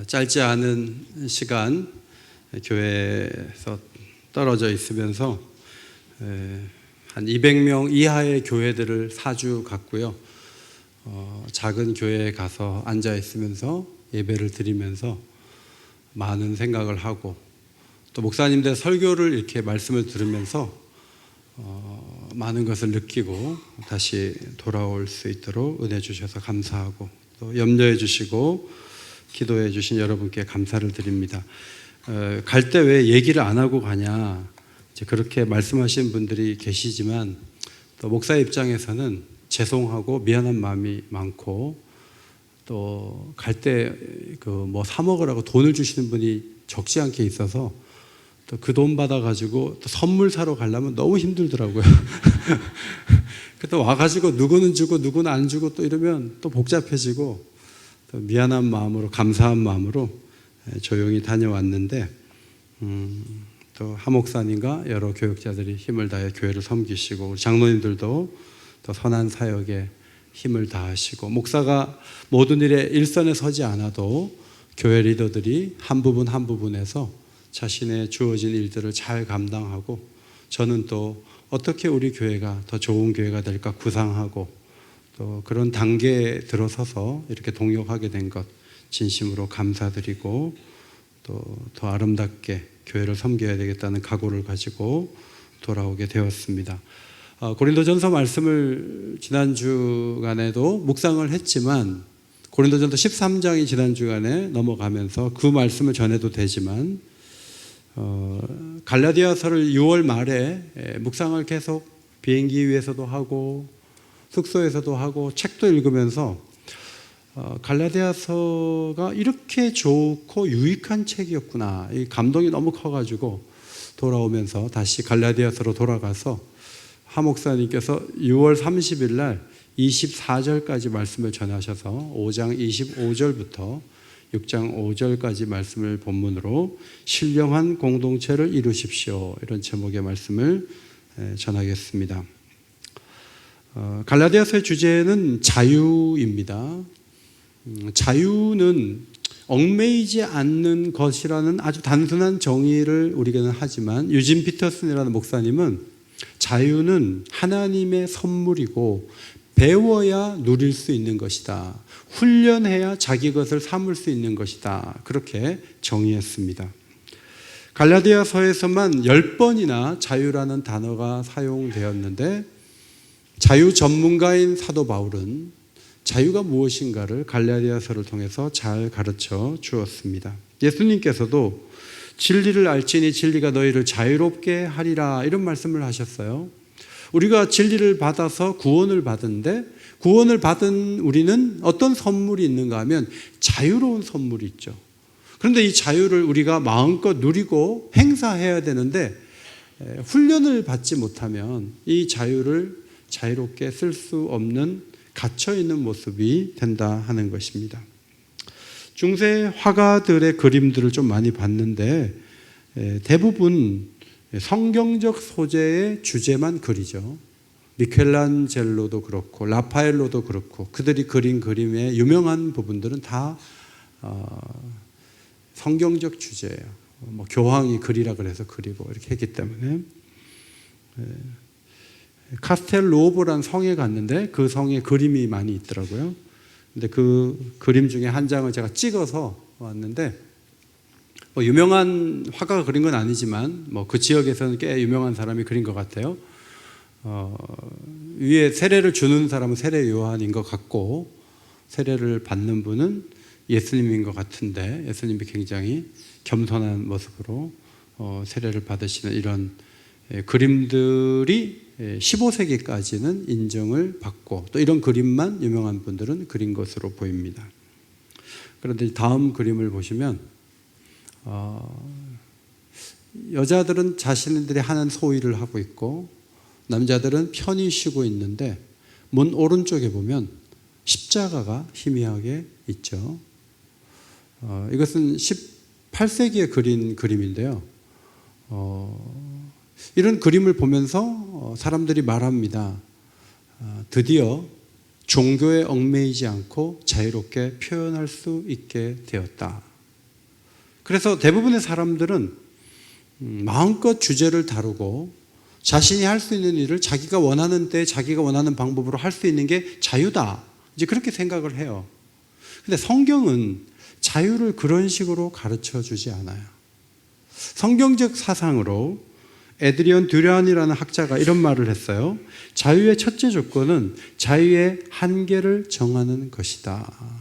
짧지 않은 시간 교회에서 떨어져 있으면서 한 200명 이하의 교회들을 4주 갔고요. 작은 교회에 가서 앉아 있으면서 예배를 드리면서 많은 생각을 하고, 또 목사님들 설교를 이렇게 말씀을 들으면서 많은 것을 느끼고 다시 돌아올 수 있도록 은혜 주셔서 감사하고, 또 염려해 주시고 기도해 주신 여러분께 감사를 드립니다. 갈 때 왜 얘기를 안 하고 가냐, 이제 그렇게 말씀하시는 분들이 계시지만, 또 목사 입장에서는 죄송하고 미안한 마음이 많고, 또 갈 때 뭐 사 먹으라고 돈을 주시는 분이 적지 않게 있어서 또 그 돈 받아가지고 또 선물 사러 가려면 너무 힘들더라고요. 그때 와가지고 누구는 주고 누구는 안 주고 또 이러면 또 복잡해지고, 또 미안한 마음으로 감사한 마음으로 조용히 다녀왔는데, 또 하 목사님과 여러 교육자들이 힘을 다해 교회를 섬기시고, 우리 장로님들도 더 선한 사역에 힘을 다하시고, 목사가 모든 일에 일선에 서지 않아도 교회 리더들이 한 부분 한 부분에서 자신의 주어진 일들을 잘 감당하고, 저는 또 어떻게 우리 교회가 더 좋은 교회가 될까 구상하고, 또 그런 단계에 들어서서 이렇게 동역하게 된 것 진심으로 감사드리고, 또 더 아름답게 교회를 섬겨야 되겠다는 각오를 가지고 돌아오게 되었습니다. 고린도전서 말씀을 지난 주간에도 묵상을 했지만, 고린도전서 13장이 지난 주간에 넘어가면서 그 말씀을 전해도 되지만, 갈라디아서를 6월 말에 묵상을 계속 비행기 위에서도 하고 숙소에서도 하고 책도 읽으면서 갈라디아서가 이렇게 좋고 유익한 책이었구나, 이 감동이 너무 커가지고 돌아오면서 다시 갈라디아서로 돌아가서 하 목사님께서 6월 30일 날 24절까지 말씀을 전하셔서 5장 25절부터 6장 5절까지 말씀을 본문으로 신령한 공동체를 이루십시오, 이런 제목의 말씀을 전하겠습니다. 갈라디아서의 주제는 자유입니다. 자유는 얽매이지 않는 것이라는 아주 단순한 정의를 우리에게는 하지만, 유진 피터슨이라는 목사님은 자유는 하나님의 선물이고 배워야 누릴 수 있는 것이다, 훈련해야 자기 것을 삼을 수 있는 것이다, 그렇게 정의했습니다. 갈라디아서에서만 10번이나 자유라는 단어가 사용되었는데, 자유 전문가인 사도 바울은 자유가 무엇인가를 갈라디아서를 통해서 잘 가르쳐 주었습니다. 예수님께서도 진리를 알지니 진리가 너희를 자유롭게 하리라, 이런 말씀을 하셨어요. 우리가 진리를 받아서 구원을 받은데, 구원을 받은 우리는 어떤 선물이 있는가 하면 자유로운 선물이 있죠. 그런데 이 자유를 우리가 마음껏 누리고 행사해야 되는데, 훈련을 받지 못하면 이 자유를 자유롭게 쓸 수 없는 갇혀있는 모습이 된다 하는 것입니다. 중세 화가들의 그림들을 좀 많이 봤는데, 대부분 성경적 소재의 주제만 그리죠. 미켈란젤로도 그렇고 라파엘로도 그렇고, 그들이 그린 그림의 유명한 부분들은 다 성경적 주제예요. 뭐 교황이 그리라 그래서 그리고 이렇게 했기 때문에. 카스텔로보라는 성에 갔는데 그 성에 그림이 많이 있더라고요. 근데 그 그림 중에 한 장을 제가 찍어서 왔는데, 뭐 유명한 화가가 그린 건 아니지만 뭐 그 지역에서는 꽤 유명한 사람이 그린 것 같아요. 위에 세례를 주는 사람은 세례 요한인 것 같고, 세례를 받는 분은 예수님인 것 같은데, 예수님이 굉장히 겸손한 모습으로 세례를 받으시는 이런 그림들이 15세기까지는 인정을 받고, 또 이런 그림만 유명한 분들은 그린 것으로 보입니다. 그런데 다음 그림을 보시면, 여자들은 자신들이 하는 소일을 하고 있고 남자들은 편히 쉬고 있는데, 문 오른쪽에 보면 십자가가 희미하게 있죠. 이것은 18세기에 그린 그림인데요. 이런 그림을 보면서 사람들이 말합니다. 드디어 종교에 얽매이지 않고 자유롭게 표현할 수 있게 되었다. 그래서 대부분의 사람들은 마음껏 주제를 다루고 자신이 할 수 있는 일을 자기가 원하는 때 자기가 원하는 방법으로 할 수 있는 게 자유다, 이제 그렇게 생각을 해요. 근데 성경은 자유를 그런 식으로 가르쳐 주지 않아요. 성경적 사상으로 에드리언 듀란이라는 학자가 이런 말을 했어요. 자유의 첫째 조건은 자유의 한계를 정하는 것이다.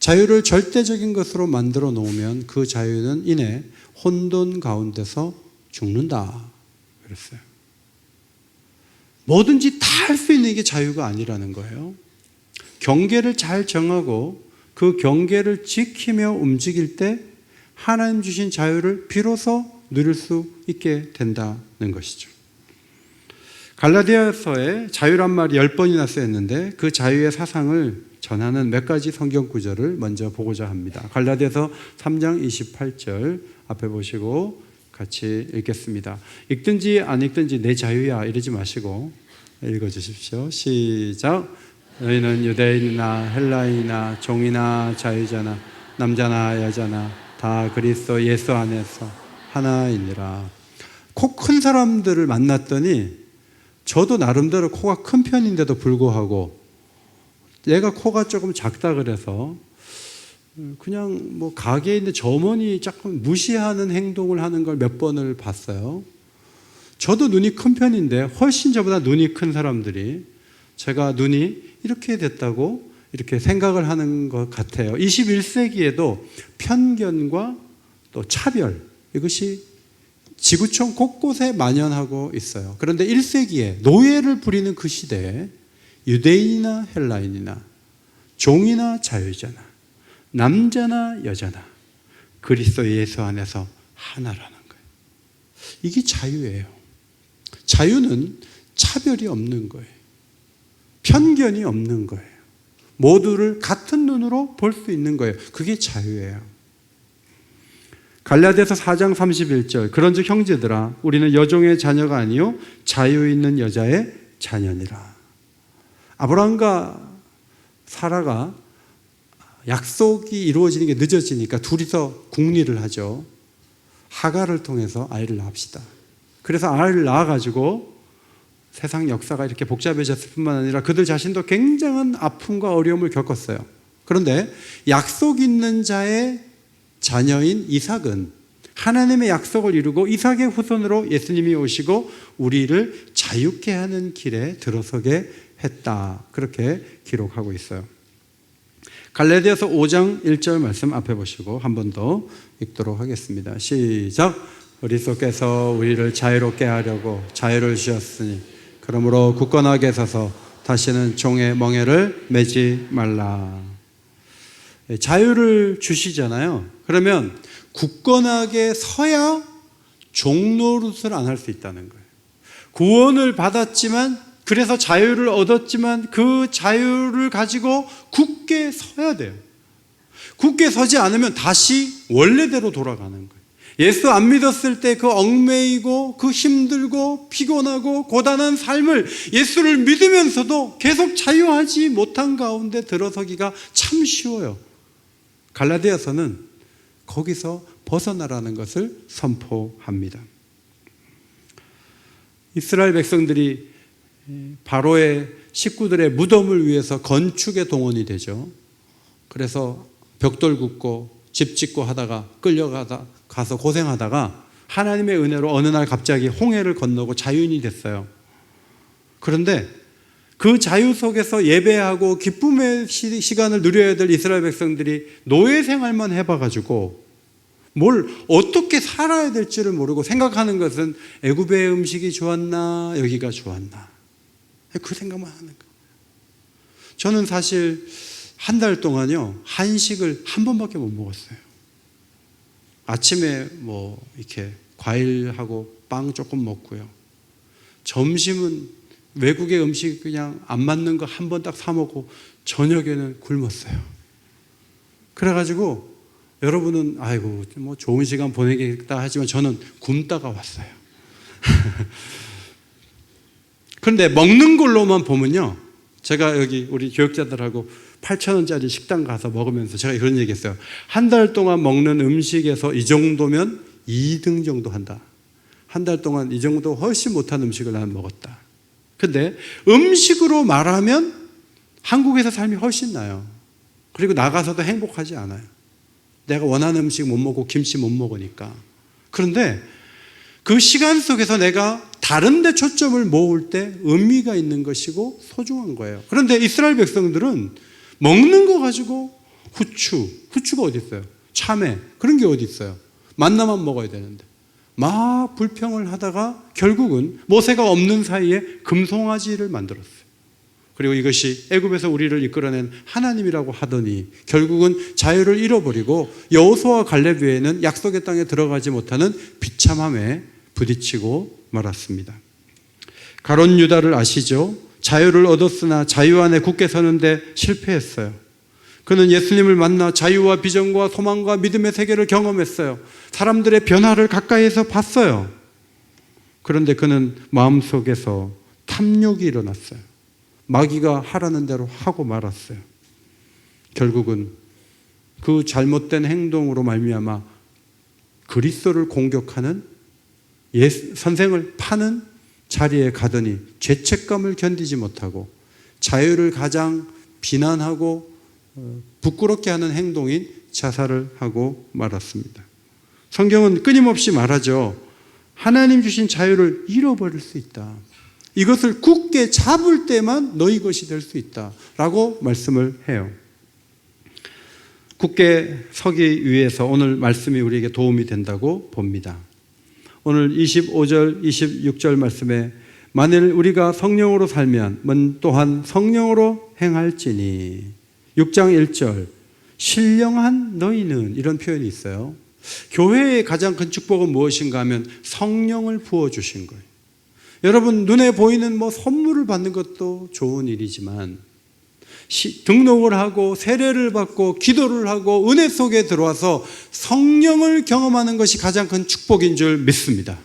자유를 절대적인 것으로 만들어 놓으면 그 자유는 이내 혼돈 가운데서 죽는다 그랬어요. 뭐든지 다 할 수 있는 게 자유가 아니라는 거예요. 경계를 잘 정하고 그 경계를 지키며 움직일 때 하나님 주신 자유를 비로소 누릴 수 있게 된다는 것이죠. 갈라디아서에 자유란 말이 10번이나 쓰였는데 그 자유의 사상을 전하는 몇 가지 성경 구절을 먼저 보고자 합니다. 갈라디아서 3장 28절 앞에 보시고 같이 읽겠습니다. 읽든지 안 읽든지 내 자유야 이러지 마시고 읽어주십시오. 시작. 너희는 유대인이나 헬라인이나 종이나 자유자나 남자나 여자나 다 그리스도 예수 안에서 하나이니라. 코 큰 사람들을 만났더니 저도 나름대로 코가 큰 편인데도 불구하고 얘가 코가 조금 작다 그래서 그냥 뭐 가게에 있는 점원이 조금 무시하는 행동을 하는 걸 몇 번을 봤어요. 저도 눈이 큰 편인데 훨씬 저보다 눈이 큰 사람들이 제가 눈이 이렇게 됐다고 이렇게 생각을 하는 것 같아요. 21세기에도 편견과 또 차별, 이것이 지구촌 곳곳에 만연하고 있어요. 그런데 1세기에 노예를 부리는 그 시대에 유대인이나 헬라인이나 종이나 자유자나 남자나 여자나 그리스도 예수 안에서 하나라는 거예요. 이게 자유예요. 자유는 차별이 없는 거예요. 편견이 없는 거예요. 모두를 같은 눈으로 볼 수 있는 거예요. 그게 자유예요. 갈라디아서 4장 31절 그런즉 형제들아 우리는 여종의 자녀가 아니요 자유 있는 여자의 자녀니라. 아브라함과 사라가 약속이 이루어지는 게 늦어지니까 둘이서 궁리를 하죠. 하갈을 통해서 아이를 낳읍시다. 그래서 아이를 낳아가지고 세상 역사가 이렇게 복잡해졌을 뿐만 아니라 그들 자신도 굉장한 아픔과 어려움을 겪었어요. 그런데 약속 있는 자의 자녀인 이삭은 하나님의 약속을 이루고 이삭의 후손으로 예수님이 오시고 우리를 자유케 하는 길에 들어서게 했다. 그렇게 기록하고 있어요. 갈라디아서 5장 1절 말씀 앞에 보시고 한 번 더 읽도록 하겠습니다. 시작. 그리스도께서 우리를 자유롭게 하려고 자유를 주셨으니 그러므로 굳건하게 서서 다시는 종의 멍에를 매지 말라. 자유를 주시잖아요. 그러면 굳건하게 서야 종노릇을 안 할 수 있다는 거예요. 구원을 받았지만 그래서 자유를 얻었지만 그 자유를 가지고 굳게 서야 돼요. 굳게 서지 않으면 다시 원래대로 돌아가는 거예요. 예수 안 믿었을 때 그 얽매이고 그 힘들고 피곤하고 고단한 삶을 예수를 믿으면서도 계속 자유하지 못한 가운데 들어서기가 참 쉬워요. 갈라디아서는 거기서 벗어나라는 것을 선포합니다. 이스라엘 백성들이 바로의 식구들의 무덤을 위해서 건축에 동원이 되죠. 그래서 벽돌 굽고 집 짓고 하다가 가서 고생하다가 하나님의 은혜로 어느 날 갑자기 홍해를 건너고 자유인이 됐어요. 그런데 그 자유 속에서 예배하고 기쁨의 시간을 누려야 될 이스라엘 백성들이 노예 생활만 해봐가지고 뭘 어떻게 살아야 될지를 모르고 생각하는 것은 애굽의 음식이 좋았나 여기가 좋았나 그 생각만 하는 거예요. 저는 사실 한 달 동안요 한식을 한 번밖에 못 먹었어요. 아침에 뭐 이렇게 과일하고 빵 조금 먹고요. 점심은 외국의 음식 그냥 안 맞는 거 한 번 딱 사 먹고 저녁에는 굶었어요. 그래가지고 여러분은 아이고 뭐 좋은 시간 보내겠다 하지만 저는 굶다가 왔어요. 그런데 먹는 걸로만 보면요, 제가 여기 우리 교육자들하고 8,000원짜리 식당 가서 먹으면서 제가 그런 얘기 했어요. 한 달 동안 먹는 음식에서 이 정도면 2등 정도 한다. 한 달 동안 이 정도 훨씬 못한 음식을 나는 먹었다. 근데 음식으로 말하면 한국에서 삶이 훨씬 나아요. 그리고 나가서도 행복하지 않아요. 내가 원하는 음식 못 먹고 김치 못 먹으니까. 그런데 그 시간 속에서 내가 다른 데 초점을 모을 때 의미가 있는 것이고 소중한 거예요. 그런데 이스라엘 백성들은 먹는 거 가지고 후추가 어디 있어요? 참외, 그런 게 어디 있어요? 만나만 먹어야 되는데 막 불평을 하다가 결국은 모세가 없는 사이에 금송아지를 만들었어요. 그리고 이것이 애굽에서 우리를 이끌어낸 하나님이라고 하더니 결국은 자유를 잃어버리고 여호수아와 갈렙 외에는 약속의 땅에 들어가지 못하는 비참함에 부딪히고 말았습니다. 가룟 유다를 아시죠? 자유를 얻었으나 자유 안에 굳게 서는데 실패했어요. 그는 예수님을 만나 자유와 비전과 소망과 믿음의 세계를 경험했어요. 사람들의 변화를 가까이에서 봤어요. 그런데 그는 마음속에서 탐욕이 일어났어요. 마귀가 하라는 대로 하고 말았어요. 결국은 그 잘못된 행동으로 말미암아 그리스도를 공격하는 선생을 파는 자리에 가더니 죄책감을 견디지 못하고 자유를 가장 비난하고 부끄럽게 하는 행동인 자살을 하고 말았습니다. 성경은 끊임없이 말하죠. 하나님 주신 자유를 잃어버릴 수 있다. 이것을 굳게 잡을 때만 너희 것이 될 수 있다 라고 말씀을 해요. 굳게 서기 위해서 오늘 말씀이 우리에게 도움이 된다고 봅니다. 오늘 25절, 26절 말씀에 만일 우리가 성령으로 살면 또한 성령으로 행할지니 6장 1절 신령한 너희는 이런 표현이 있어요. 교회의 가장 큰 축복은 무엇인가 하면 성령을 부어주신 거예요. 여러분 눈에 보이는 선물을 받는 것도 좋은 일이지만 등록을 하고 세례를 받고 기도를 하고 은혜 속에 들어와서 성령을 경험하는 것이 가장 큰 축복인 줄 믿습니다.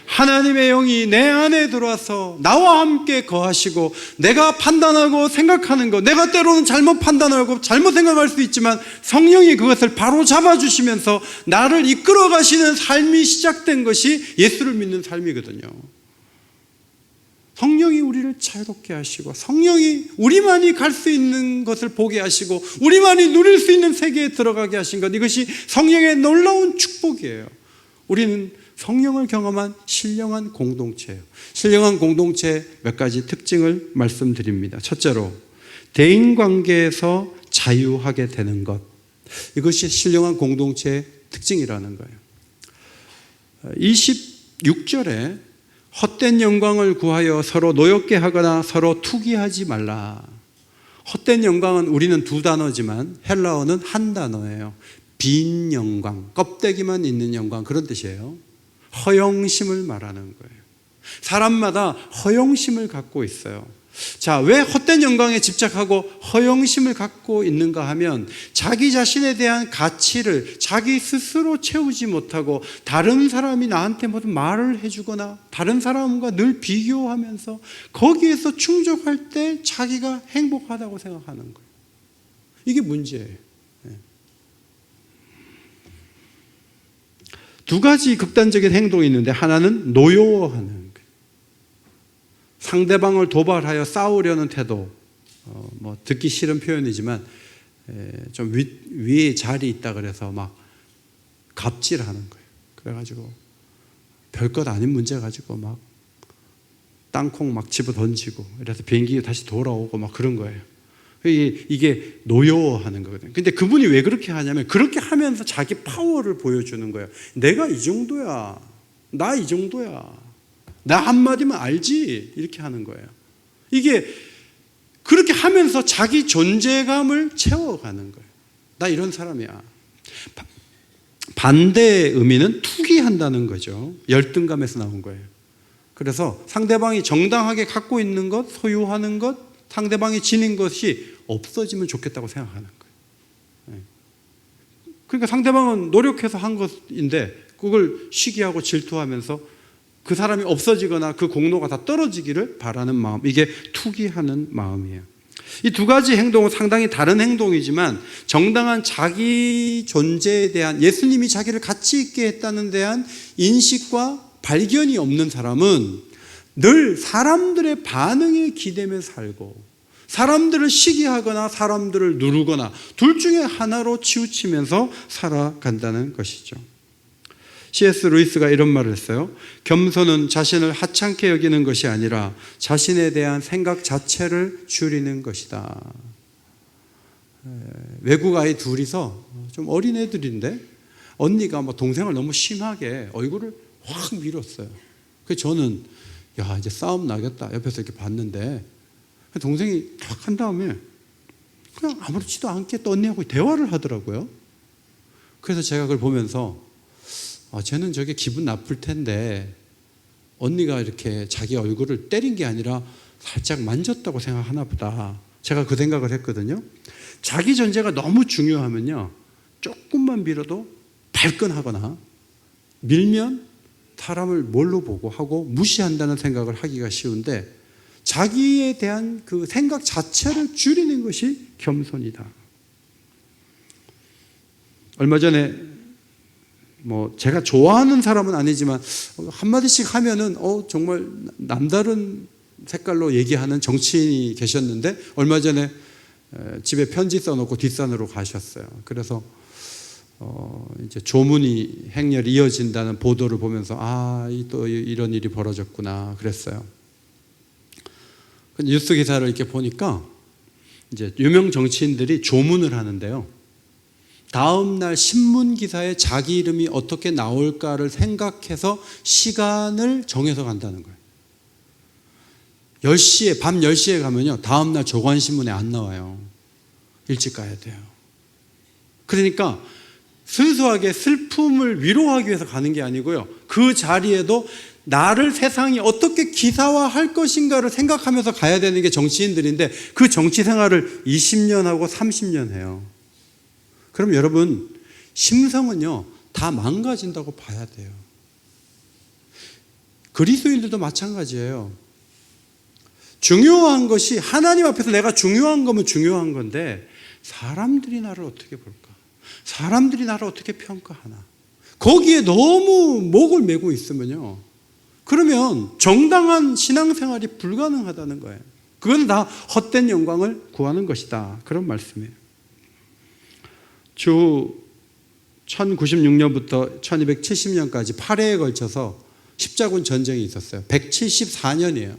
하나님의 영이 내 안에 들어와서 나와 함께 거하시고 내가 판단하고 생각하는 것, 내가 때로는 잘못 판단하고 잘못 생각할 수 있지만 성령이 그것을 바로 잡아주시면서 나를 이끌어 가시는 삶이 시작된 것이 예수를 믿는 삶이거든요. 성령이 우리를 자유롭게 하시고 성령이 우리만이 갈 수 있는 것을 보게 하시고 우리만이 누릴 수 있는 세계에 들어가게 하신 것, 이것이 성령의 놀라운 축복이에요. 우리는 성령을 경험한 신령한 공동체예요. 신령한 공동체의 몇 가지 특징을 말씀드립니다. 첫째로 대인관계에서 자유하게 되는 것, 이것이 신령한 공동체의 특징이라는 거예요. 26절에 헛된 영광을 구하여 서로 노엽게 하거나 서로 투기하지 말라. 헛된 영광은 우리는 두 단어지만 헬라어는 한 단어예요. 빈 영광, 껍데기만 있는 영광, 그런 뜻이에요. 허영심을 말하는 거예요. 사람마다 허영심을 갖고 있어요. 자, 왜 헛된 영광에 집착하고 허영심을 갖고 있는가 하면 자기 자신에 대한 가치를 자기 스스로 채우지 못하고 다른 사람이 나한테 무슨 말을 해주거나 다른 사람과 늘 비교하면서 거기에서 충족할 때 자기가 행복하다고 생각하는 거예요. 이게 문제예요. 두 가지 극단적인 행동이 있는데 하나는 노여워하는 거예요. 상대방을 도발하여 싸우려는 태도, 듣기 싫은 표현이지만 좀 위에 자리 있다 그래서 막 갑질하는 거예요. 그래가지고 별것 아닌 문제 가지고 막 땅콩 막 집어 던지고 이래서 비행기 다시 돌아오고 막 그런 거예요. 이게 노여워하는 거거든요. 근데 그분이 왜 그렇게 하냐면 그렇게 하면서 자기 파워를 보여주는 거예요. 내가 이 정도야. 나 이 정도야. 나 한마디면 알지. 이렇게 하는 거예요. 이게 그렇게 하면서 자기 존재감을 채워가는 거예요. 나 이런 사람이야. 반대의 의미는 투기한다는 거죠. 열등감에서 나온 거예요. 그래서 상대방이 정당하게 갖고 있는 것, 소유하는 것, 상대방이 지닌 것이 없어지면 좋겠다고 생각하는 거예요. 그러니까 상대방은 노력해서 한 것인데 그걸 시기하고 질투하면서 그 사람이 없어지거나 그 공로가 다 떨어지기를 바라는 마음, 이게 투기하는 마음이에요. 이 두 가지 행동은 상당히 다른 행동이지만 정당한 자기 존재에 대한, 예수님이 자기를 가치 있게 했다는 대한 인식과 발견이 없는 사람은 늘 사람들의 반응에 기대며 살고 사람들을 시기하거나 사람들을 누르거나 둘 중에 하나로 치우치면서 살아간다는 것이죠. C.S. 루이스가 이런 말을 했어요. 겸손은 자신을 하찮게 여기는 것이 아니라 자신에 대한 생각 자체를 줄이는 것이다. 외국 아이 둘이서 좀 어린 애들인데 언니가 동생을 너무 심하게 얼굴을 확 밀었어요. 그래서 저는 야, 이제 싸움 나겠다 옆에서 이렇게 봤는데 동생이 탁 한 다음에 그냥 아무렇지도 않게 또 언니하고 대화를 하더라고요. 그래서 제가 그걸 보면서 쟤는 저게 기분 나쁠 텐데 언니가 이렇게 자기 얼굴을 때린 게 아니라 살짝 만졌다고 생각하나 보다. 제가 그 생각을 했거든요. 자기 존재가 너무 중요하면요, 조금만 밀어도 발끈하거나 밀면 사람을 뭘로 보고 하고 무시한다는 생각을 하기가 쉬운데 자기에 대한 그 생각 자체를 줄이는 것이 겸손이다. 얼마 전에 제가 좋아하는 사람은 아니지만 한마디씩 하면은 정말 남다른 색깔로 얘기하는 정치인이 계셨는데 얼마 전에 집에 편지 써놓고 뒷산으로 가셨어요. 그래서 이제 조문이 행렬이 이어진다는 보도를 보면서 또 이런 일이 벌어졌구나 그랬어요. 뉴스 기사를 이렇게 보니까 이제 유명 정치인들이 조문을 하는데요. 다음 날 신문 기사에 자기 이름이 어떻게 나올까를 생각해서 시간을 정해서 간다는 거예요. 10시에, 밤 10시에 가면요, 다음 날 조간신문에 안 나와요. 일찍 가야 돼요. 그러니까 순수하게 슬픔을 위로하기 위해서 가는 게 아니고요, 그 자리에도 나를 세상이 어떻게 기사화할 것인가를 생각하면서 가야 되는 게 정치인들인데 그 정치 생활을 20년 하고 30년 해요. 그럼 여러분, 심성은요 다 망가진다고 봐야 돼요. 그리스도인들도 마찬가지예요. 중요한 것이 하나님 앞에서 내가 중요한 거면 중요한 건데 사람들이 나를 어떻게 볼까? 사람들이 나를 어떻게 평가하나? 거기에 너무 목을 메고 있으면요, 그러면 정당한 신앙생활이 불가능하다는 거예요. 그건 다 헛된 영광을 구하는 것이다. 그런 말씀이에요. 주 1096년부터 1270년까지 8회에 걸쳐서 십자군 전쟁이 있었어요. 174년이에요.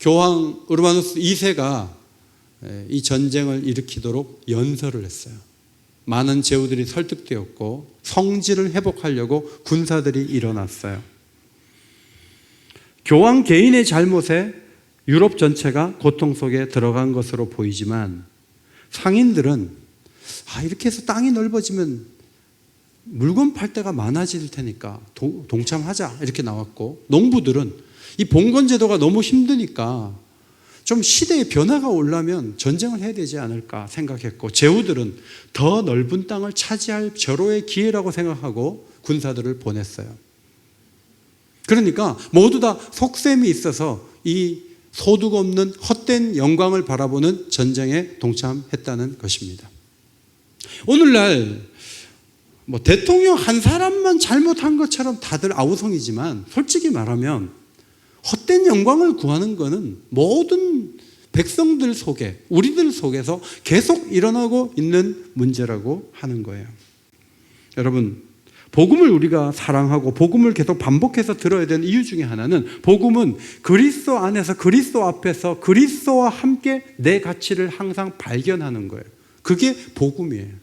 교황 우르바누스 2세가 이 전쟁을 일으키도록 연설을 했어요. 많은 제후들이 설득되었고 성지를 회복하려고 군사들이 일어났어요. 교황 개인의 잘못에 유럽 전체가 고통 속에 들어간 것으로 보이지만 상인들은 이렇게 해서 땅이 넓어지면 물건 팔 데가 많아질 테니까 동참하자 이렇게 나왔고, 농부들은 이 봉건 제도가 너무 힘드니까 좀 시대의 변화가 오려면 전쟁을 해야 되지 않을까 생각했고, 제후들은 더 넓은 땅을 차지할 절호의 기회라고 생각하고 군사들을 보냈어요. 그러니까 모두 다 속셈이 있어서 이 소득 없는 헛된 영광을 바라보는 전쟁에 동참했다는 것입니다. 오늘날 대통령 한 사람만 잘못한 것처럼 다들 아우성이지만 솔직히 말하면 헛된 영광을 구하는 것은 모든 백성들 속에, 우리들 속에서 계속 일어나고 있는 문제라고 하는 거예요. 여러분, 복음을 우리가 사랑하고 복음을 계속 반복해서 들어야 되는 이유 중에 하나는, 복음은 그리스도 안에서, 그리스도 앞에서 그리스도와 함께 내 가치를 항상 발견하는 거예요. 그게 복음이에요.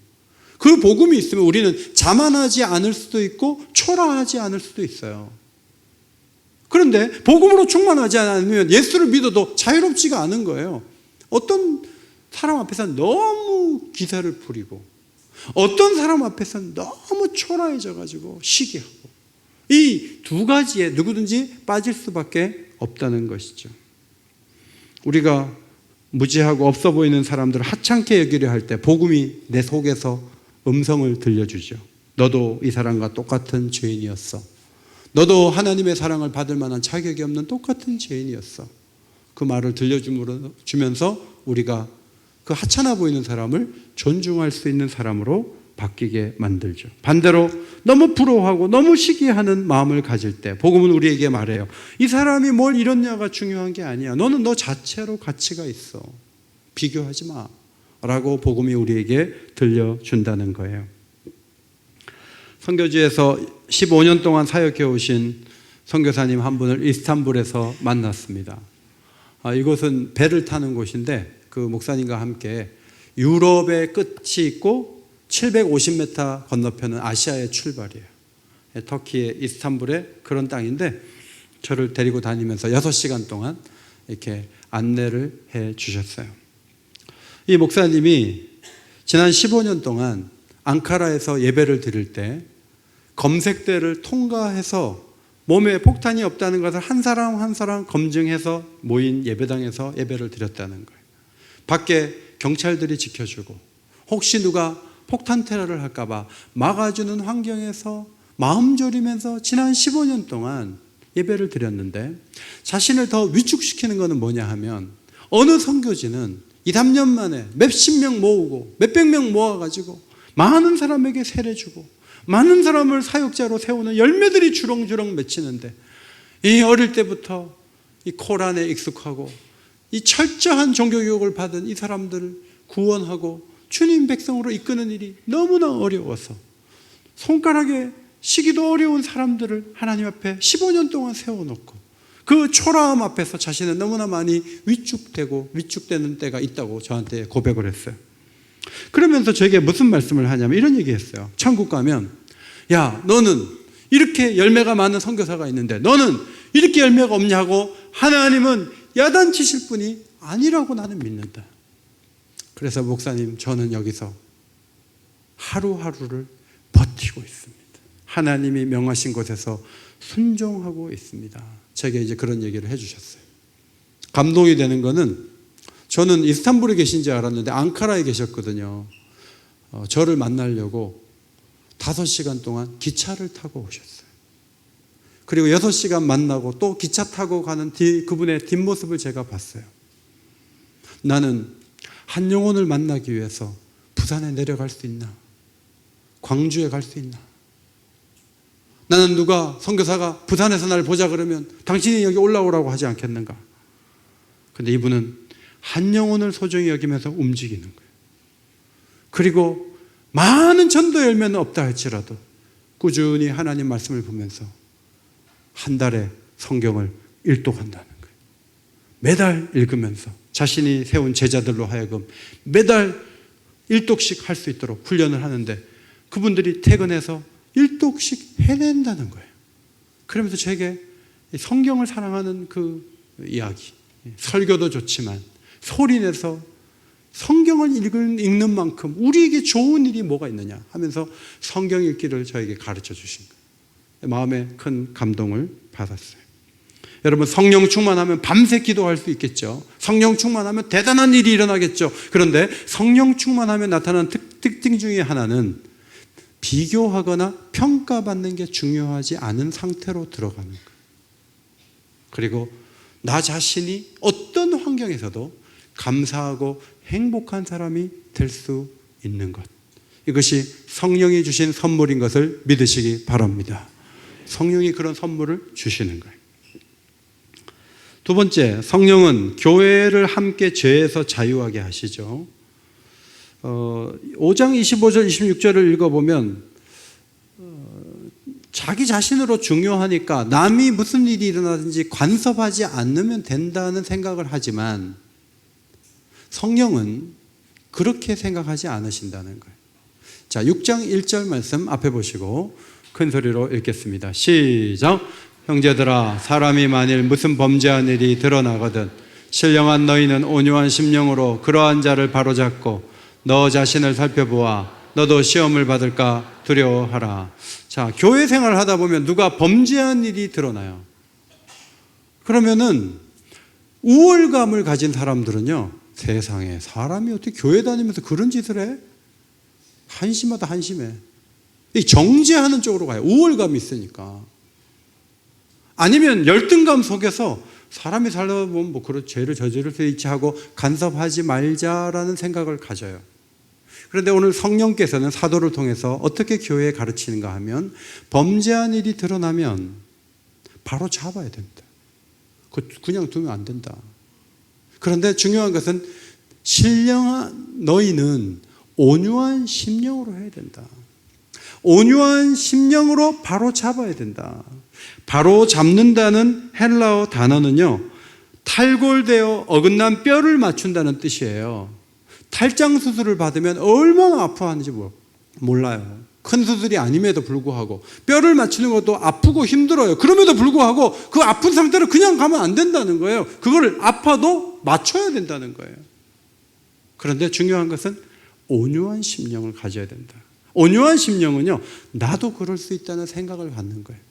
그 복음이 있으면 우리는 자만하지 않을 수도 있고 초라하지 않을 수도 있어요. 그런데 복음으로 충만하지 않으면 예수를 믿어도 자유롭지가 않은 거예요. 어떤 사람 앞에서는 너무 기세를 부리고 어떤 사람 앞에서는 너무 초라해져 가지고 시기하고, 이 두 가지에 누구든지 빠질 수밖에 없다는 것이죠. 우리가 무지하고 없어 보이는 사람들을 하찮게 여기려 할 때 복음이 내 속에서 음성을 들려주죠. 너도 이 사람과 똑같은 죄인이었어. 너도 하나님의 사랑을 받을 만한 자격이 없는 똑같은 죄인이었어. 그 말을 들려주면서 우리가 그 하찮아 보이는 사람을 존중할 수 있는 사람으로 바뀌게 만들죠. 반대로 너무 부러워하고 너무 시기하는 마음을 가질 때 복음은 우리에게 말해요. 이 사람이 뭘 이뤘냐가 중요한 게 아니야. 너는 너 자체로 가치가 있어. 비교하지 마. 라고 복음이 우리에게 들려준다는 거예요. 선교지에서 15년 동안 사역해 오신 선교사님 한 분을 이스탄불에서 만났습니다. 이곳은 배를 타는 곳인데 그 목사님과 함께 유럽의 끝이 있고 750m 건너편은 아시아의 출발이에요. 터키의 이스탄불의 그런 땅인데 저를 데리고 다니면서 6시간 동안 이렇게 안내를 해 주셨어요. 이 목사님이 지난 15년 동안 앙카라에서 예배를 드릴 때 검색대를 통과해서 몸에 폭탄이 없다는 것을 한 사람 한 사람 검증해서 모인 예배당에서 예배를 드렸다는 거예요. 밖에 경찰들이 지켜주고 혹시 누가 폭탄 테러를 할까봐 막아주는 환경에서 마음 졸이면서 지난 15년 동안 예배를 드렸는데 자신을 더 위축시키는 것은 뭐냐 하면 어느 선교지는 2, 3년 만에 몇십 명 모으고 몇백 명 모아가지고 많은 사람에게 세례 주고 많은 사람을 사역자로 세우는 열매들이 주렁주렁 맺히는데 이 어릴 때부터 이 코란에 익숙하고 이 철저한 종교교육을 받은 이 사람들을 구원하고 주님 백성으로 이끄는 일이 너무나 어려워서 손가락에 시기도 어려운 사람들을 하나님 앞에 15년 동안 세워놓고 그 초라함 앞에서 자신은 너무나 많이 위축되는 때가 있다고 저한테 고백을 했어요. 그러면서 저에게 무슨 말씀을 하냐면 이런 얘기했어요. 천국 가면 야 너는 이렇게 열매가 많은 선교사가 있는데 너는 이렇게 열매가 없냐고 하나님은 야단치실 분이 아니라고 나는 믿는다. 그래서 목사님 저는 여기서 하루하루를 버티고 있습니다. 하나님이 명하신 곳에서 순종하고 있습니다. 제게 이제 그런 얘기를 해주셨어요. 감동이 되는 거는 저는 이스탄불에 계신지 알았는데 앙카라에 계셨거든요. 저를 만나려고 5시간 동안 기차를 타고 오셨어요. 그리고 6시간 만나고 또 기차 타고 가는 그분의 뒷모습을 제가 봤어요. 나는 한 영혼을 만나기 위해서 부산에 내려갈 수 있나? 광주에 갈 수 있나? 나는 누가 선교사가 부산에서 날 보자 그러면 당신이 여기 올라오라고 하지 않겠는가? 근데 이분은 한 영혼을 소중히 여기면서 움직이는 거예요. 그리고 많은 전도 열매는 없다 할지라도 꾸준히 하나님 말씀을 보면서 한 달에 성경을 일독한다는 거예요. 매달 읽으면서 자신이 세운 제자들로 하여금 매달 일독씩 할 수 있도록 훈련을 하는데 그분들이 퇴근해서 일독씩 해낸다는 거예요. 그러면서 제게 성경을 사랑하는 그 이야기, 설교도 좋지만 소리내서 성경을 읽는 만큼 우리에게 좋은 일이 뭐가 있느냐 하면서 성경 읽기를 저에게 가르쳐 주신 거예요. 마음에 큰 감동을 받았어요. 여러분 성령 충만하면 밤새 기도할 수 있겠죠. 성령 충만하면 대단한 일이 일어나겠죠. 그런데 성령 충만하면 나타나는 특징 중에 하나는 비교하거나 평가받는 게 중요하지 않은 상태로 들어가는 거예요. 그리고 나 자신이 어떤 환경에서도 감사하고 행복한 사람이 될 수 있는 것. 이것이 성령이 주신 선물인 것을 믿으시기 바랍니다. 성령이 그런 선물을 주시는 거예요. 두 번째, 성령은 교회를 함께 죄에서 자유하게 하시죠. 5장 25절 26절을 읽어보면 자기 자신으로 중요하니까 남이 무슨 일이 일어나든지 간섭하지 않으면 된다는 생각을 하지만 성령은 그렇게 생각하지 않으신다는 거예요. 자, 6장 1절 말씀 앞에 보시고 큰 소리로 읽겠습니다. 시작. 형제들아, 사람이 만일 무슨 범죄한 일이 드러나거든 신령한 너희는 온유한 심령으로 그러한 자를 바로잡고 너 자신을 살펴보아 너도 시험을 받을까 두려워하라. 자, 교회 생활을 하다 보면 누가 범죄한 일이 드러나요. 그러면은 우월감을 가진 사람들은요, 세상에 사람이 어떻게 교회 다니면서 그런 짓을 해? 한심하다 한심해. 정죄하는 쪽으로 가요. 우월감이 있으니까. 아니면 열등감 속에서 사람이 살다 보면 뭐 그런 죄를 저지를 수 있지 하고 간섭하지 말자라는 생각을 가져요. 그런데 오늘 성령께서는 사도를 통해서 어떻게 교회에 가르치는가 하면 범죄한 일이 드러나면 바로 잡아야 된다. 그냥 두면 안 된다. 그런데 중요한 것은 신령한 너희는 온유한 심령으로 해야 된다. 온유한 심령으로 바로 잡아야 된다. 바로 잡는다는 헬라어 단어는요, 탈골되어 어긋난 뼈를 맞춘다는 뜻이에요. 탈장 수술을 받으면 얼마나 아파하는지 몰라요. 큰 수술이 아님에도 불구하고 뼈를 맞추는 것도 아프고 힘들어요. 그럼에도 불구하고 그 아픈 상태로 그냥 가면 안 된다는 거예요. 그걸 아파도 맞춰야 된다는 거예요. 그런데 중요한 것은 온유한 심령을 가져야 된다. 온유한 심령은요, 나도 그럴 수 있다는 생각을 갖는 거예요.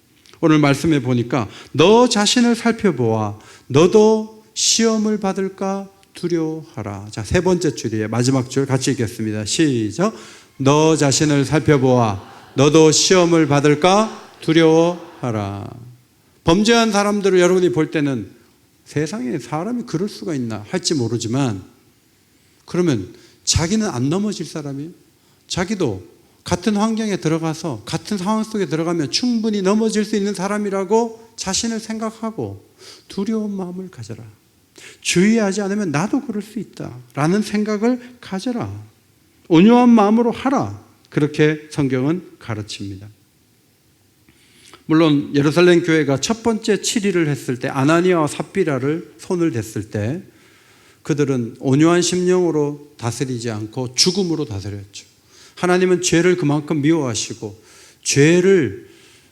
오늘 말씀해 보니까 너 자신을 살펴보아 너도 시험을 받을까 두려워하라. 자, 세 번째 줄이에요. 마지막 줄 같이 읽겠습니다. 시작. 너 자신을 살펴보아 너도 시험을 받을까 두려워하라. 범죄한 사람들을 여러분이 볼 때는 세상에 사람이 그럴 수가 있나 할지 모르지만, 그러면 자기는 안 넘어질 사람이에요. 자기도 같은 환경에 들어가서 같은 상황 속에 들어가면 충분히 넘어질 수 있는 사람이라고 자신을 생각하고 두려운 마음을 가져라. 주의하지 않으면 나도 그럴 수 있다라는 생각을 가져라. 온유한 마음으로 하라. 그렇게 성경은 가르칩니다. 물론 예루살렘 교회가 첫 번째 치리를 했을 때 아나니아와 삽비라를 손을 댔을 때 그들은 온유한 심령으로 다스리지 않고 죽음으로 다스렸죠. 하나님은 죄를 그만큼 미워하시고 죄를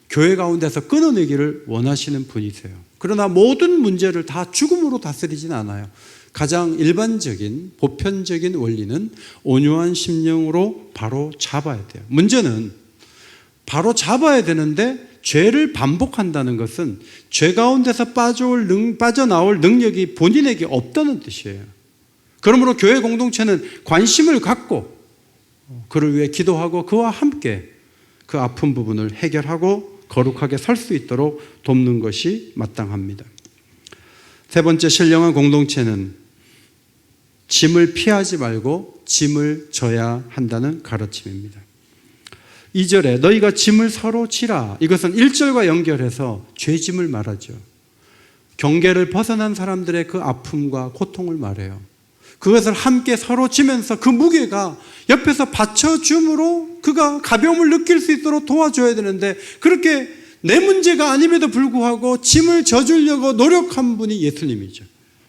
교회 가운데서 끊어내기를 원하시는 분이세요. 그러나 모든 문제를 다 죽음으로 다스리진 않아요. 가장 일반적인 보편적인 원리는 온유한 심령으로 바로 잡아야 돼요. 문제는 바로 잡아야 되는데 죄를 반복한다는 것은 죄 가운데서 빠져나올 능력이 본인에게 없다는 뜻이에요. 그러므로 교회 공동체는 관심을 갖고 그를 위해 기도하고 그와 함께 그 아픈 부분을 해결하고 거룩하게 살 수 있도록 돕는 것이 마땅합니다. 세 번째, 신령한 공동체는 짐을 피하지 말고 짐을 져야 한다는 가르침입니다. 2절에 너희가 짐을 서로 지라. 이것은 1절과 연결해서 죄짐을 말하죠. 경계를 벗어난 사람들의 그 아픔과 고통을 말해요. 그것을 함께 서로 지면서 그 무게가 옆에서 받쳐줌으로 그가 가벼움을 느낄 수 있도록 도와줘야 되는데, 그렇게 내 문제가 아님에도 불구하고 짐을 져주려고 노력한 분이 예수님이죠.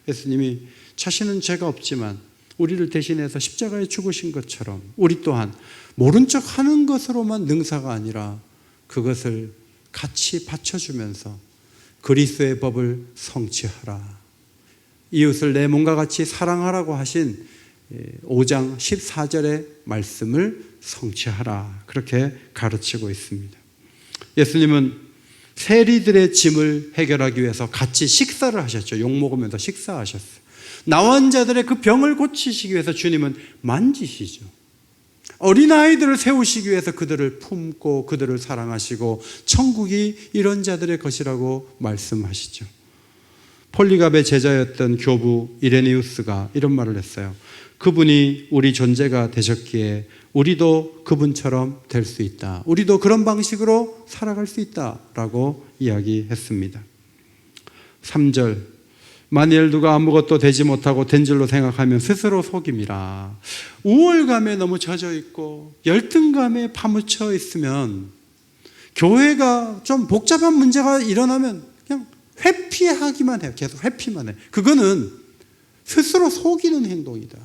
예수님이 자신은 죄가 없지만 우리를 대신해서 십자가에 죽으신 것처럼 우리 또한 모른 척 하는 것으로만 능사가 아니라 그것을 같이 받쳐주면서 그리스도의 법을 성취하라. 이웃을 내 몸과 같이 사랑하라고 하신 5장 14절의 말씀을 성취하라. 그렇게 가르치고 있습니다. 예수님은 세리들의 짐을 해결하기 위해서 같이 식사를 하셨죠. 욕 먹으면서 식사하셨어요. 나환 자들의 그 병을 고치시기 위해서 주님은 만지시죠. 어린아이들을 세우시기 위해서 그들을 품고 그들을 사랑하시고 천국이 이런 자들의 것이라고 말씀하시죠. 폴리갑의 제자였던 교부 이레니우스가 이런 말을 했어요. 그분이 우리 존재가 되셨기에 우리도 그분처럼 될 수 있다. 우리도 그런 방식으로 살아갈 수 있다라고 이야기했습니다. 3절, 만일 누가 아무것도 되지 못하고 된 줄로 생각하면 스스로 속임이라. 우월감에 너무 젖어 있고 열등감에 파묻혀 있으면 교회가 좀 복잡한 문제가 일어나면 그냥 회피하기만 해요. 계속 회피만 해요. 그거는 스스로 속이는 행동이다.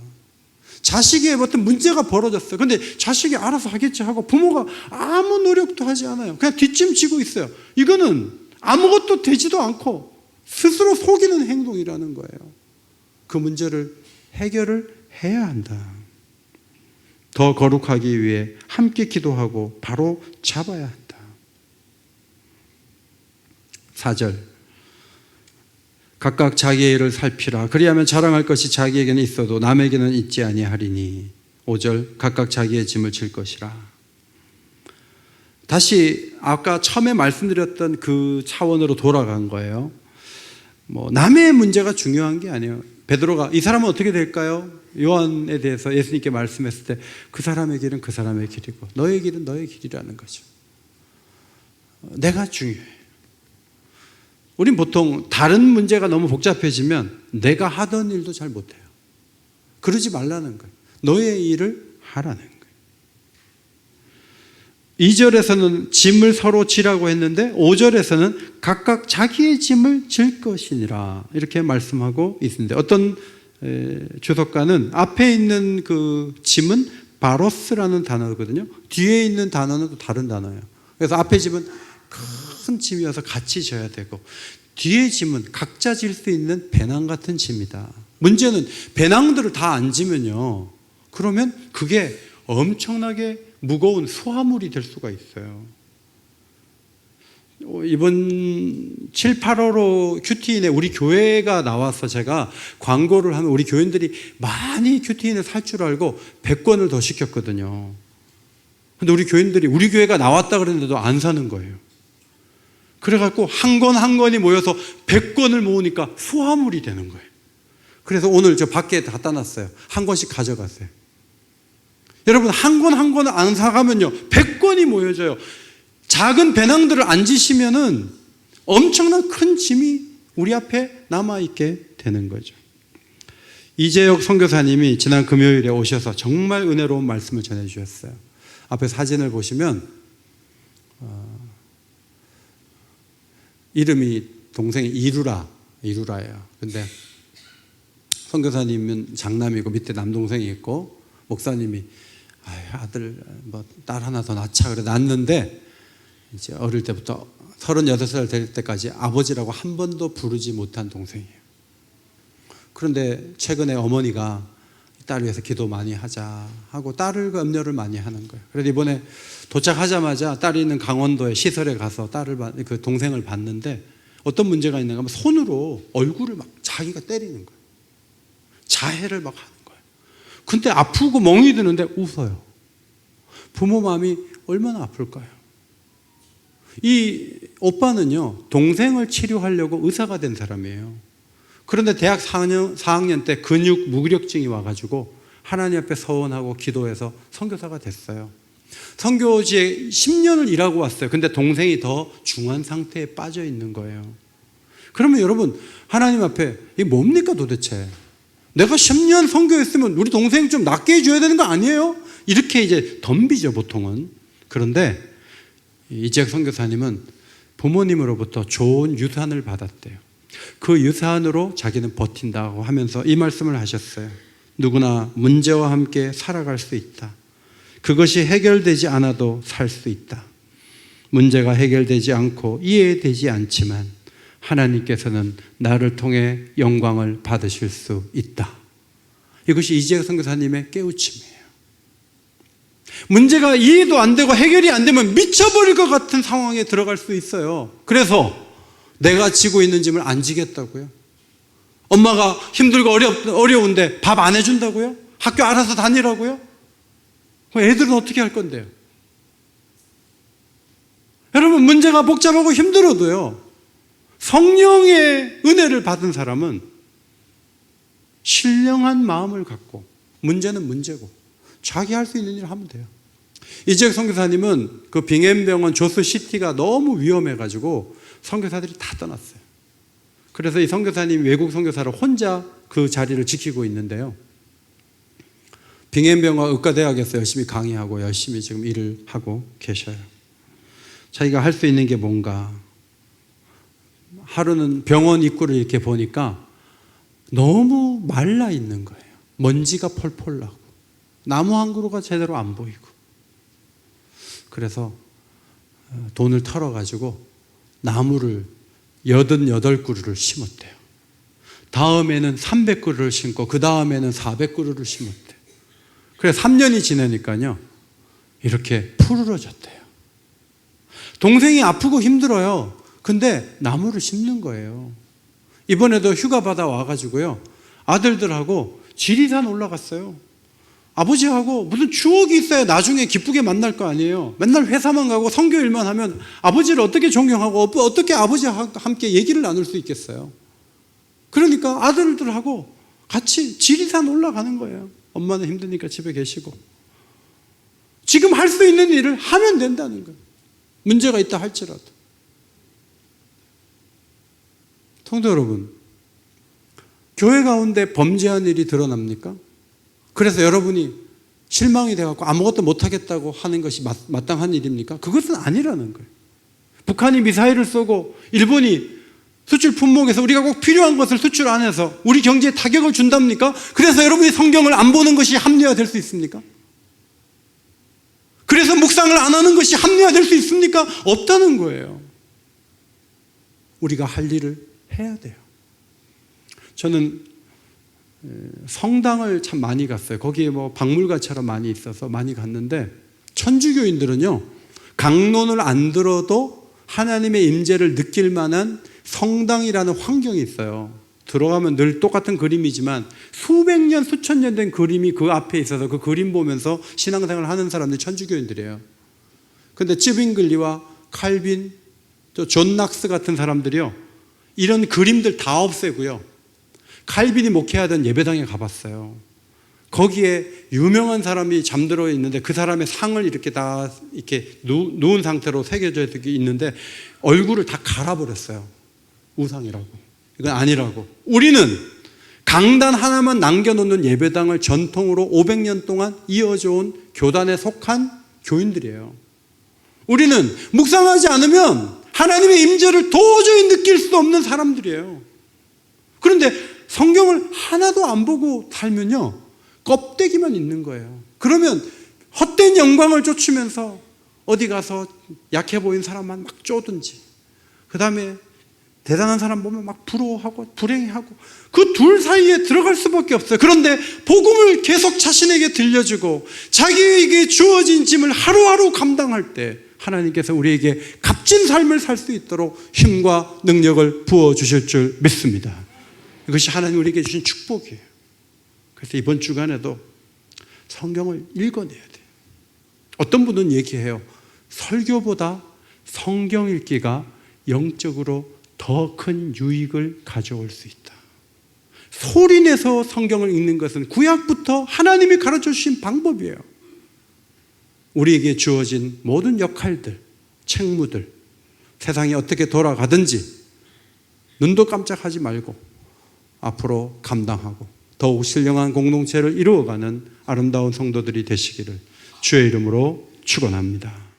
자식의 어떤 문제가 벌어졌어요. 그런데 자식이 알아서 하겠지 하고 부모가 아무 노력도 하지 않아요. 그냥 뒷짐지고 있어요. 이거는 아무것도 되지도 않고 스스로 속이는 행동이라는 거예요. 그 문제를 해결을 해야 한다. 더 거룩하기 위해 함께 기도하고 바로 잡아야 한다. 4절, 각각 자기의 일을 살피라. 그리하면 자랑할 것이 자기에게는 있어도 남에게는 있지 아니하리니. 5절, 각각 자기의 짐을 질 것이라. 다시 아까 처음에 말씀드렸던 그 차원으로 돌아간 거예요. 남의 문제가 중요한 게 아니에요. 베드로가 이 사람은 어떻게 될까요? 요한에 대해서 예수님께 말씀했을 때 그 사람의 길은 그 사람의 길이고 너의 길은 너의 길이라는 거죠. 내가 중요해. 우린 보통 다른 문제가 너무 복잡해지면 내가 하던 일도 잘 못해요. 그러지 말라는 거예요. 너의 일을 하라는 거예요. 2절에서는 짐을 서로 지라고 했는데 5절에서는 각각 자기의 짐을 질 것이니라 이렇게 말씀하고 있습니다. 어떤 주석가는 앞에 있는 그 짐은 바로스라는 단어거든요. 뒤에 있는 단어는 또 다른 단어예요. 그래서 앞에 짐은 큰 짐이어서 같이 져야 되고 뒤에 짐은 각자 질 수 있는 배낭 같은 짐이다. 문제는 배낭들을 다 안 지면요, 그러면 그게 엄청나게 무거운 수화물이 될 수가 있어요. 이번 7, 8월호 큐티인에 우리 교회가 나와서 제가 광고를 하면 우리 교인들이 많이 큐티인에 살 줄 알고 100권을 더 시켰거든요. 근데 우리 교인들이 우리 교회가 나왔다 그랬는데도 안 사는 거예요. 그래갖고 한 권 한 권이 모여서 100권을 모으니까 수화물이 되는 거예요. 그래서 오늘 저 밖에 다 따놨어요. 한 권씩 가져가세요. 여러분, 한 권 한 권을 안 사가면요 100권이 모여져요. 작은 배낭들을 안 지시면은 엄청난 큰 짐이 우리 앞에 남아있게 되는 거죠. 이재혁 선교사님이 지난 금요일에 오셔서 정말 은혜로운 말씀을 전해주셨어요. 앞에 사진을 보시면 이름이 동생이 이루라예요. 근데 선교사님은 장남이고 밑에 남동생이 있고 목사님이 아들 딸 하나 더 낳자 그래 낳았는데 이제 어릴 때부터 36살 될 때까지 아버지라고 한 번도 부르지 못한 동생이에요. 그런데 최근에 어머니가 딸 위해서 기도 많이 하자 하고 딸을 염려를 많이 하는 거예요. 그래서 이번에 도착하자마자 딸이 있는 강원도의 시설에 가서 그 동생을 봤는데 어떤 문제가 있는가 하면 손으로 얼굴을 막 자기가 때리는 거예요. 자해를 막 하는 거예요. 근데 아프고 멍이 드는데 웃어요. 부모 마음이 얼마나 아플까요? 이 오빠는요, 동생을 치료하려고 의사가 된 사람이에요. 그런데 대학 4학년 때 근육 무기력증이 와가지고 하나님 앞에 서원하고 기도해서 선교사가 됐어요. 선교지에 10년을 일하고 왔어요. 근데 동생이 더 중한 상태에 빠져 있는 거예요. 그러면 여러분, 하나님 앞에 이게 뭡니까 도대체? 내가 10년 선교했으면 우리 동생 좀 낫게 해줘야 되는 거 아니에요? 이렇게 이제 덤비죠, 보통은. 그런데 이재혁 선교사님은 부모님으로부터 좋은 유산을 받았대요. 그 유산으로 자기는 버틴다고 하면서 이 말씀을 하셨어요. 누구나 문제와 함께 살아갈 수 있다. 그것이 해결되지 않아도 살 수 있다. 문제가 해결되지 않고 이해되지 않지만 하나님께서는 나를 통해 영광을 받으실 수 있다. 이것이 이재혁 선교사님의 깨우침이에요. 문제가 이해도 안 되고 해결이 안 되면 미쳐버릴 것 같은 상황에 들어갈 수 있어요. 그래서 내가 지고 있는 짐을 안 지겠다고요? 엄마가 힘들고 어려운데 밥 안 해준다고요? 학교 알아서 다니라고요? 애들은 어떻게 할 건데요? 여러분, 문제가 복잡하고 힘들어도요, 성령의 은혜를 받은 사람은 신령한 마음을 갖고 문제는 문제고 자기 할 수 있는 일을 하면 돼요. 이재혁 선교사님은 그 빙엠병원 조스시티가 너무 위험해가지고 선교사들이 다 떠났어요. 그래서 이 선교사님이 외국 선교사로 혼자 그 자리를 지키고 있는데요, 빙엠병원 의과대학에서 열심히 강의하고 열심히 지금 일을 하고 계셔요. 자기가 할 수 있는 게 뭔가, 하루는 병원 입구를 이렇게 보니까 너무 말라 있는 거예요. 먼지가 펄펄 나고 나무 한 그루가 제대로 안 보이고. 그래서 돈을 털어가지고 나무를 88그루를 심었대요. 다음에는 300그루를 심고 그 다음에는 400그루를 심었대요. 그래서 3년이 지나니까요, 이렇게 푸르러졌대요. 동생이 아프고 힘들어요. 근데 나무를 심는 거예요. 이번에도 휴가 받아 와가지고요, 아들들하고 지리산 올라갔어요. 아버지하고 무슨 추억이 있어야 나중에 기쁘게 만날 거 아니에요. 맨날 회사만 가고 선교 일만 하면 아버지를 어떻게 존경하고 어떻게 아버지와 함께 얘기를 나눌 수 있겠어요? 그러니까 아들들하고 같이 지리산 올라가는 거예요. 엄마는 힘드니까 집에 계시고. 지금 할 수 있는 일을 하면 된다는 거예요. 문제가 있다 할지라도. 성도 여러분, 교회 가운데 범죄한 일이 드러납니까? 그래서 여러분이 실망이 돼갖고 아무것도 못하겠다고 하는 것이 마땅한 일입니까? 그것은 아니라는 거예요. 북한이 미사일을 쏘고 일본이 수출 품목에서 우리가 꼭 필요한 것을 수출 안 해서 우리 경제에 타격을 준답니까? 그래서 여러분이 성경을 안 보는 것이 합리화될 수 있습니까? 그래서 묵상을 안 하는 것이 합리화될 수 있습니까? 없다는 거예요. 우리가 할 일을 해야 돼요. 저는 성당을 참 많이 갔어요. 거기에 뭐 박물관처럼 많이 있어서 많이 갔는데, 천주교인들은요, 강론을 안 들어도 하나님의 임재를 느낄 만한 성당이라는 환경이 있어요. 들어가면 늘 똑같은 그림이지만 수백 년, 수천 년 된 그림이 그 앞에 있어서 그 그림 보면서 신앙생활을 하는 사람들이 천주교인들이에요. 근데 찌빙글리와 칼빈, 또 존 낙스 같은 사람들이요, 이런 그림들 다 없애고요, 칼빈이 목회하던 예배당에 가봤어요. 거기에 유명한 사람이 잠들어 있는데 그 사람의 상을 이렇게 다 이렇게 누운 상태로 새겨져 있는데 얼굴을 다 갈아버렸어요. 우상이라고. 이건 아니라고. 우리는 강단 하나만 남겨놓는 예배당을 전통으로 500년 동안 이어져 온 교단에 속한 교인들이에요. 우리는 묵상하지 않으면 하나님의 임재를 도저히 느낄 수 없는 사람들이에요. 그런데 성경을 하나도 안 보고 살면요, 껍데기만 있는 거예요. 그러면 헛된 영광을 쫓으면서 어디 가서 약해 보이는 사람만 막 쪼든지, 그 다음에 대단한 사람 보면 막 부러워하고 불행해하고, 그 둘 사이에 들어갈 수밖에 없어요. 그런데 복음을 계속 자신에게 들려주고 자기에게 주어진 짐을 하루하루 감당할 때 하나님께서 우리에게 값진 삶을 살 수 있도록 힘과 능력을 부어주실 줄 믿습니다. 이것이 하나님 우리에게 주신 축복이에요. 그래서 이번 주간에도 성경을 읽어내야 돼요. 어떤 분은 얘기해요. 설교보다 성경 읽기가 영적으로 더 큰 유익을 가져올 수 있다. 소리내서 성경을 읽는 것은 구약부터 하나님이 가르쳐 주신 방법이에요. 우리에게 주어진 모든 역할들, 책무들, 세상이 어떻게 돌아가든지 눈도 깜짝하지 말고 앞으로 감당하고 더욱 신령한 공동체를 이루어가는 아름다운 성도들이 되시기를 주의 이름으로 축원합니다.